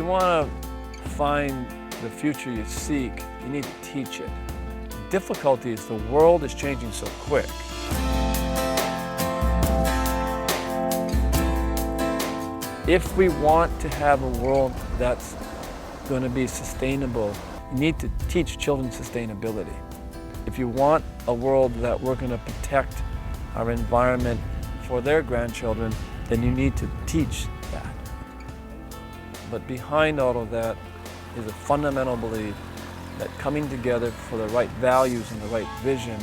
you want to find the future you seek, you need to teach it. The difficulty is the world is changing so quick. If we want to have a world that's going to be sustainable, you need to teach children sustainability. If you want a world that we're going to protect our environment for their grandchildren, then you need to teach that. But behind all of that is a fundamental belief that coming together for the right values and the right vision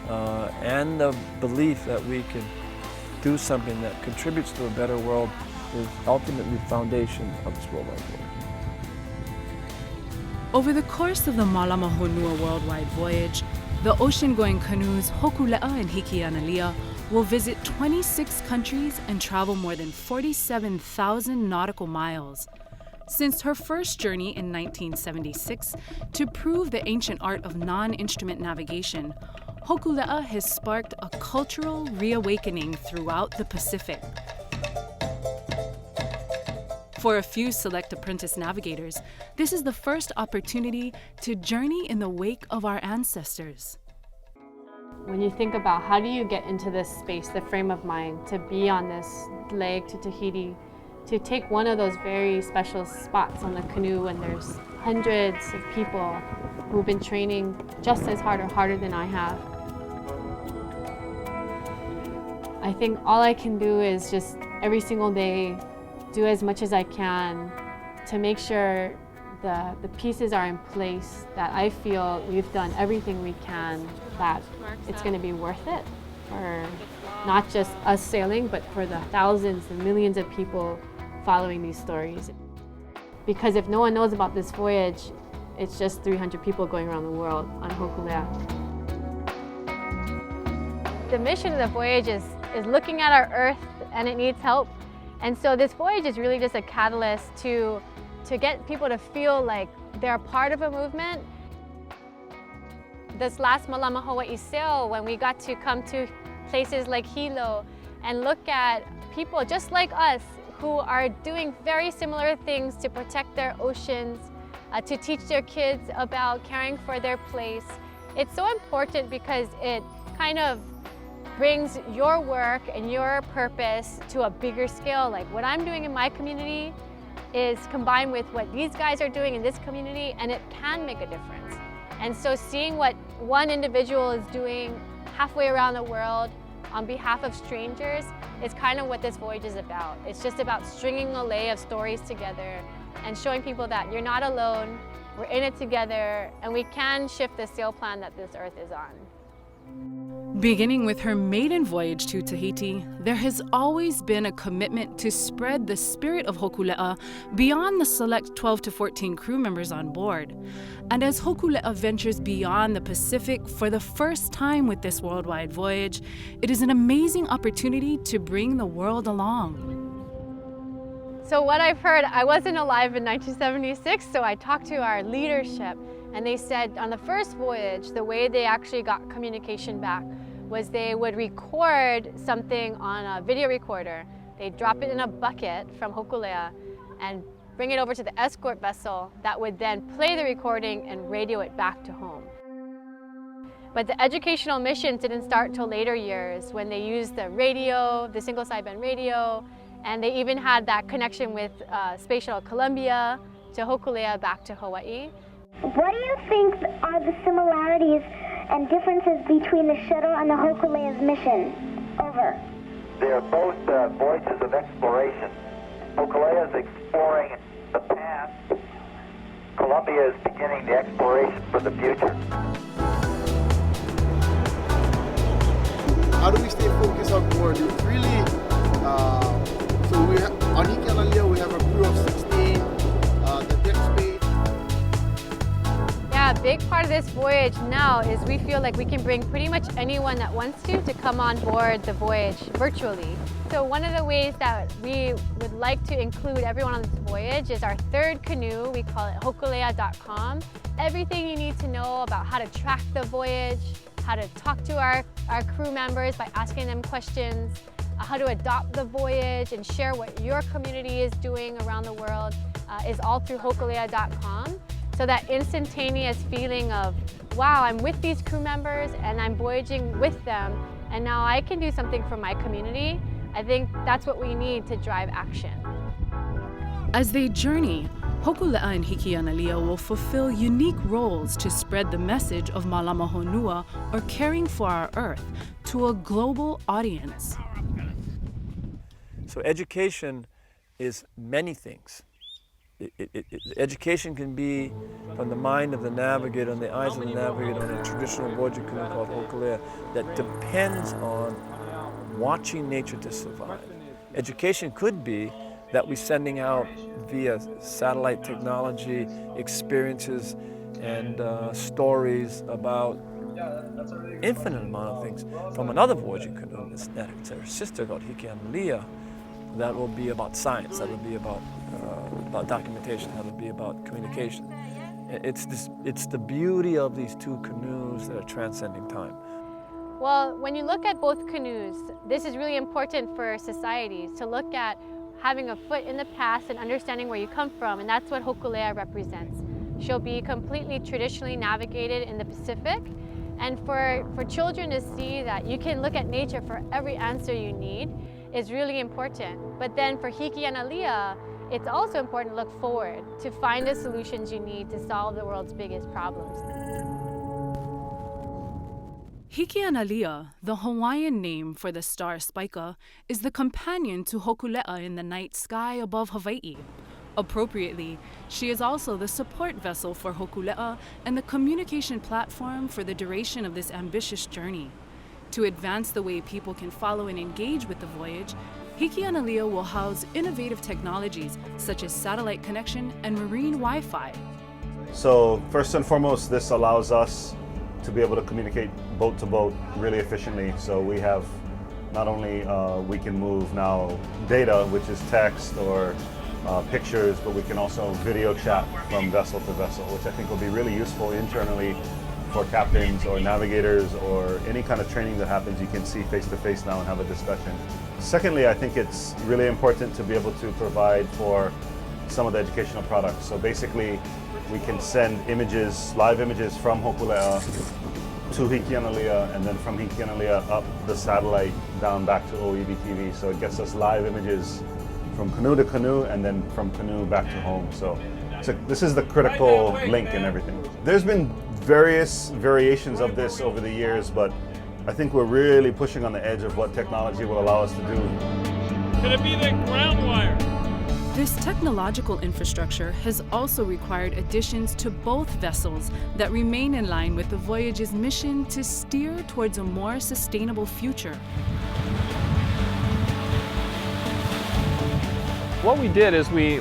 and the belief that we can do something that contributes to a better world is ultimately the foundation of this worldwide voyage. Over the course of the Mālama Honua Worldwide Voyage, the ocean-going canoes Hokule'a and Hikianalia will visit 26 countries and travel more than 47,000 nautical miles. Since her first journey in 1976 to prove the ancient art of non-instrument navigation, Hokule'a has sparked a cultural reawakening throughout the Pacific. For a few select apprentice navigators, this is the first opportunity to journey in the wake of our ancestors. When you think about how do you get into this space, the frame of mind, to be on this leg to Tahiti, to take one of those very special spots on the canoe when there's hundreds of people who've been training just as hard or harder than I have. I think all I can do is just every single day do as much as I can to make sure the pieces are in place, that I feel we've done everything we can, that it's going to be worth it for not just us sailing, but for the thousands and millions of people following these stories. Because if no one knows about this voyage, it's just 300 people going around the world on Hokule'a. The mission of the voyage is looking at our Earth and it needs help. And so this voyage is really just a catalyst to get people to feel like they're part of a movement. This last Malama Hawaii sail, when we got to come to places like Hilo and look at people just like us who are doing very similar things to protect their oceans, to teach their kids about caring for their place. It's so important because it kind of brings your work and your purpose to a bigger scale. Like what I'm doing in my community is combined with what these guys are doing in this community, and it can make a difference. And so seeing what one individual is doing halfway around the world on behalf of strangers is kind of what this voyage is about. It's just about stringing a lay of stories together and showing people that you're not alone, we're in it together, and we can shift the sail plan that this earth is on. Beginning with her maiden voyage to Tahiti, there has always been a commitment to spread the spirit of Hokule'a beyond the select 12 to 14 crew members on board. And as Hokule'a ventures beyond the Pacific for the first time with this worldwide voyage, it is an amazing opportunity to bring the world along. So what I've heard, I wasn't alive in 1976, so I talked to our leadership, and they said on the first voyage, the way they actually got communication back was they would record something on a video recorder. They'd drop it in a bucket from Hokule'a and bring it over to the escort vessel that would then play the recording and radio it back to home. But the educational mission didn't start till later years when they used the radio, the single sideband radio, and they even had that connection with Space Shuttle Columbia to Hokule'a back to Hawaii. What do you think are the similarities and differences between the shuttle and the Hokule'a's mission? Over. They are both voyages of exploration. Hokulea is exploring the past. Columbia is beginning the exploration for the future. How do we stay focused on board? It's really, so we have, on Hikianalia we have a crew of 16, the deck space. Yeah, a big part of this voyage now is we feel like we can bring pretty much anyone that wants to come on board the voyage virtually. So one of the ways that we would like to include everyone on this voyage is our third canoe. We call it hokulea.com. Everything you need to know about how to track the voyage, how to talk to our crew members by asking them questions, how to adopt the voyage and share what your community is doing around the world is all through hokulea.com. So that instantaneous feeling of, wow, I'm with these crew members and I'm voyaging with them, and now I can do something for my community. I think that's what we need to drive action. As they journey, Hokulea and Hikianalia will fulfill unique roles to spread the message of Mālama Honua, or caring for our earth, to a global audience. So education is many things. Education can be from the mind of the navigator and the eyes of the navigator on a traditional voyaging canoe called hokulea that depends on watching nature to survive. Education could be that we're sending out via satellite technology experiences and stories about infinite amount of things from another voyaging canoe. It's her sister called Hikianalia. That will be about science. That will be about documentation. That will be about communication. It's the beauty of these two canoes that are transcending time. Well, when you look at both canoes, this is really important for societies to look at having a foot in the past and understanding where you come from, and that's what Hokulea represents. She'll be completely traditionally navigated in the Pacific, and for children to see that you can look at nature for every answer you need is really important. But then for Hikianalia, it's also important to look forward, to find the solutions you need to solve the world's biggest problems. Hikianalia, the Hawaiian name for the star Spica, is the companion to Hokulea in the night sky above Hawaii. Appropriately, she is also the support vessel for Hokulea and the communication platform for the duration of this ambitious journey. To advance the way people can follow and engage with the voyage, Hikianalia will house innovative technologies such as satellite connection and marine Wi-Fi. So first and foremost, this allows us to be able to communicate boat to boat really efficiently. So we have not only we can move now data, which is text or pictures, but we can also video chat from vessel to vessel, which I think will be really useful internally for captains or navigators or any kind of training that happens. You can see face to face now and have a discussion. Secondly, I think it's really important to be able to provide for some of the educational products. So basically, we can send images, live images from Hokulea to Hikianalia, and then from Hikianalia up the satellite down back to OEB-TV. So it gets us live images from canoe to canoe and then from canoe back to home. So this is the critical link in everything. There's been various variations of this over the years, but I think we're really pushing on the edge of what technology will allow us to do. Could it be the ground wire? This technological infrastructure has also required additions to both vessels that remain in line with the voyage's mission to steer towards a more sustainable future. What we did is we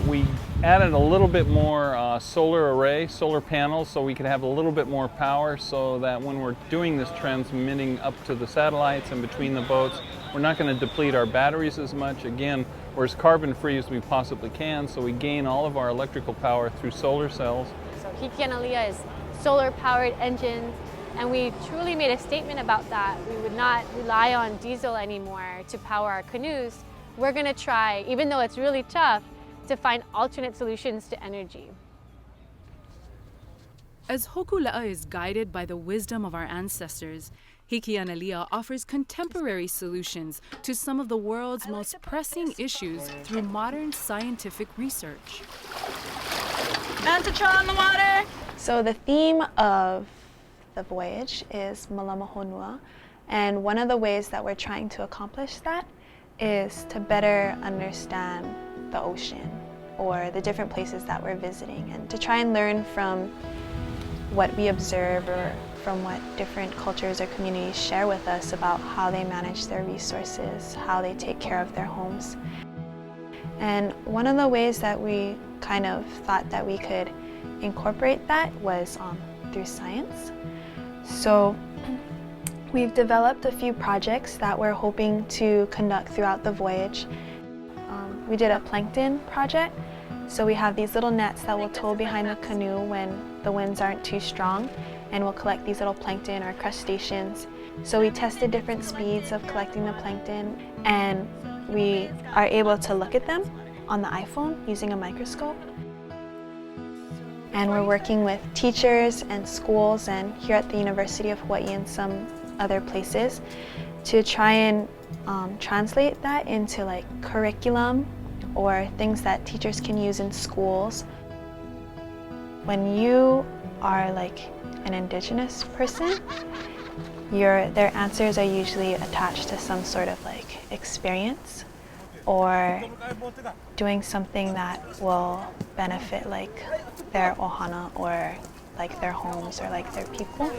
added a little bit more solar panels, so we could have a little bit more power, so that when we're doing this transmitting up to the satellites and between the boats, we're not going to deplete our batteries as much. Again, we're as carbon free as we possibly can, so we gain all of our electrical power through solar cells. So Hikianalia is solar powered engines, and we truly made a statement about that. We would not rely on diesel anymore to power our canoes. We're going to try, even though it's really tough, to find alternate solutions to energy. As Hokulea is guided by the wisdom of our ancestors, Hikianalia offers contemporary solutions to some of the world's most pressing issues through modern scientific research. Manticore on the water! So the theme of the voyage is Malama Honua, and one of the ways that we're trying to accomplish that is to better understand the ocean or the different places that we're visiting, and to try and learn from what we observe or from what different cultures or communities share with us about how they manage their resources, how they take care of their homes. And one of the ways that we kind of thought that we could incorporate that was through science. So we've developed a few projects that we're hoping to conduct throughout the voyage. We did a plankton project. So we have these little nets that we'll tow behind the canoe when the winds aren't too strong, and we'll collect these little plankton or crustaceans. So we tested different speeds of collecting the plankton, and we are able to look at them on the iPhone using a microscope. And we're working with teachers and schools and here at the University of Hawaii and some other places to try and translate that into like curriculum or things that teachers can use in schools. When you are like an indigenous person, their answers are usually attached to some sort of like experience or doing something that will benefit like their ohana or like their homes or like their people.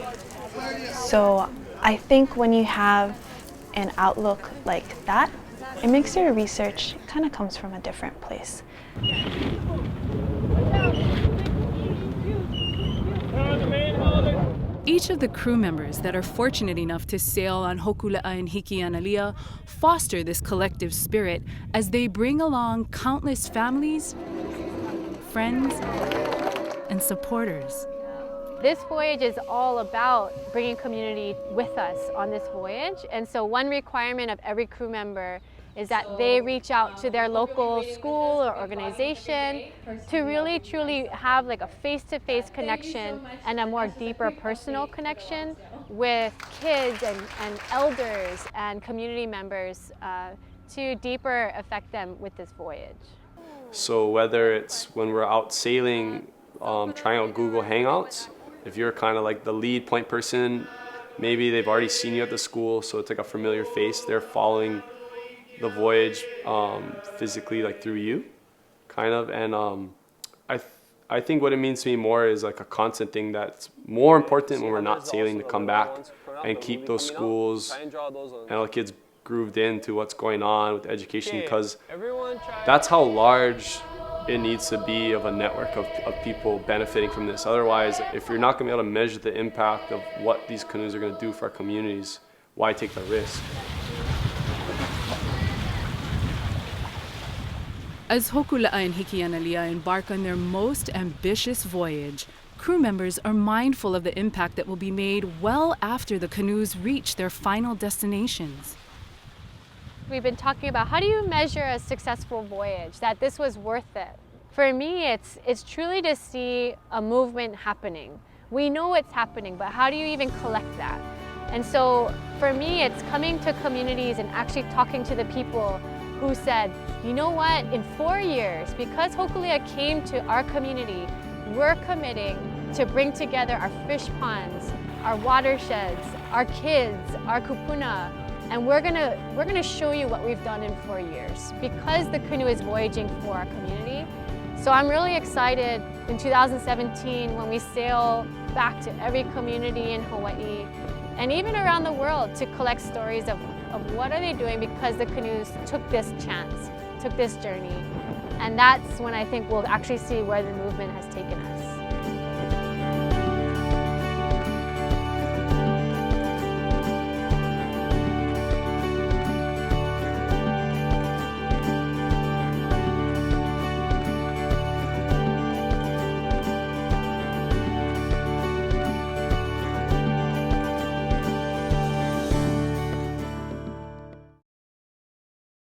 So I think when you have an outlook like that, it makes your research kind of comes from a different place. Each of the crew members that are fortunate enough to sail on Hokula'a and Hikianalia foster this collective spirit as they bring along countless families, friends, and supporters. This voyage is all about bringing community with us on this voyage. And so one requirement of every crew member is that they reach out to their local school or organization to really truly have like a face-to-face connection and a more deeper personal connection with kids and elders and community members to deeper affect them with this voyage. So whether it's when we're out sailing, trying out Google Hangouts, if you're kind of like the lead point person, maybe they've already seen you at the school, so it's like a familiar face. They're following the voyage physically, like through you, kind of. And I think what it means to me more is like a constant thing that's more important when we're not sailing, to come back and keep those schools and all the kids grooved into what's going on with education, because that's how large it needs to be of a network of people benefiting from this. Otherwise, if you're not going to be able to measure the impact of what these canoes are going to do for our communities, why take the risk? As Hokula'a and Hikianalia embark on their most ambitious voyage, crew members are mindful of the impact that will be made well after the canoes reach their final destinations. We've been talking about how do you measure a successful voyage, that this was worth it. For me, it's truly to see a movement happening. We know it's happening, but how do you even collect that? And so for me, it's coming to communities and actually talking to the people who said, you know what, in 4 years, because Hokulea came to our community, we're committing to bring together our fish ponds, our watersheds, our kids, our kupuna, and we're gonna show you what we've done in 4 years because the canoe is voyaging for our community. So I'm really excited in 2017 when we sail back to every community in Hawaii and even around the world to collect stories of what are they doing because the canoes took this chance, took this journey. And that's when I think we'll actually see where the movement has taken us.